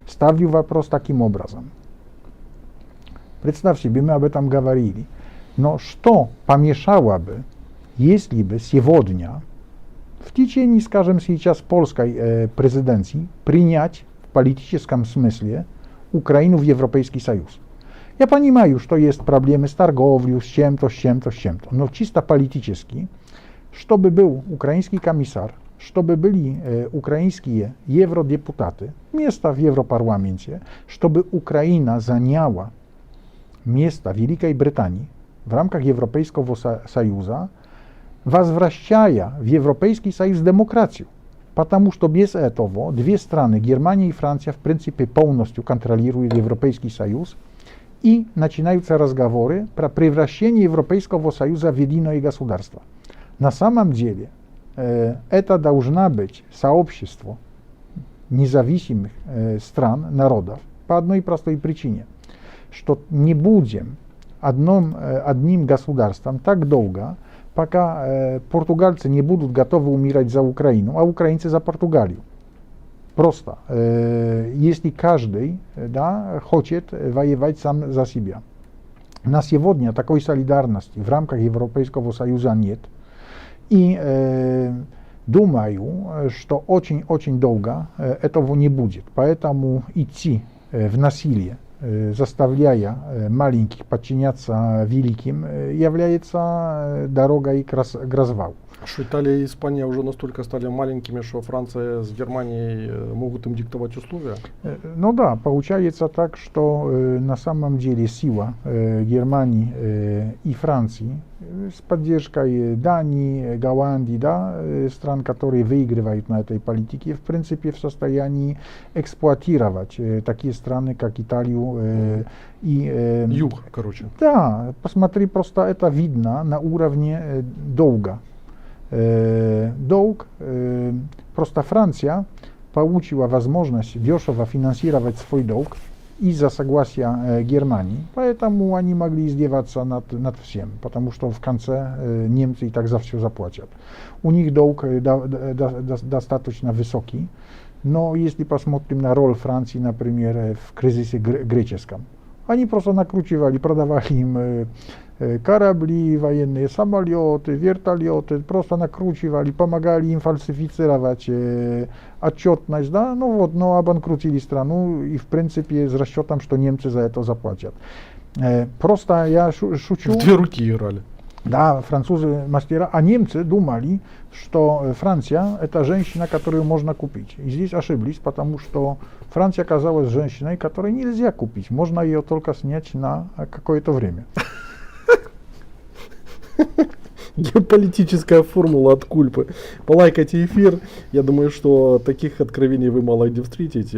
Ставлю вопрос таким образом. Представь себе, мы об этом говорили. Но что помешало бы, если бы сегодня, в течение, скажем, сейчас польской президенции, принять в политическом смысле Украину в Европейский Союз? Я понимаю, что есть проблемы с торговлей, с чем-то, но чисто политически, чтобы был украинский комиссар, чтобы были украинские евродепутаты, место в Европарламенте, чтобы Украина заняла место Великой Британии в рамках Европейского Союза, возвращая в Европейский Союз демократию. Потому что без этого две страны, Германия и Франция, в принципе, полностью контролируют Европейский Союз, и начинаются разговоры про превращение Европейского Союза в единое государство. На самом деле, это должно быть сообщество независимых стран, народов, по одной простой причине, что не будем одним государством так долго, пока португальцы не будут готовы умирать за Украину, а украинцы за Португалию. Просто, если каждый хочет воевать сам за себя. На сегодня такой солидарности в рамках Европейского Союза нет. И думаю, что очень-очень долго этого не будет. Поэтому идти в насилие, заставляя маленьких подчиняться великим, является дорогой к развалу. Что Италия и Испания уже настолько стали маленькими, что Франция с Германией могут им диктовать условия? Ну да, получается так, что на самом деле сила Германии и Франции с поддержкой Дании, Голландии, стран, которые выигрывают на этой политике, в принципе в состоянии эксплуатировать такие страны, как Италию и... Юг, короче. Да, посмотри, просто это видно на уровне долга. Просто Франция получила возможность дешево финансировать свой долг из-за согласия Германии, поэтому они могли издеваться над всем, потому что в конце немцы и так за все заплатят. У них долг достаточно высокий, но если посмотрим на роль Франции, например, в кризисе греческом, они просто накручивали, продавали им корабли военные, самолеты, вертолеты, просто накручивали, помогали им фальсифицировать отчетность, но обанкротили страну и в принципе с расчетом, что немцы за это заплатят. Просто я шучу. В две руки играли. Да, французы мастера, а немцы думали, что Франция это женщина, которую можно купить. И здесь ошиблись, потому что Франция оказалась женщиной, которую нельзя купить, можно ее только снять на какое-то время. Геополитическая формула от Кульпы. Полайкайте эфир. Я думаю, что таких откровений вы мало где встретите.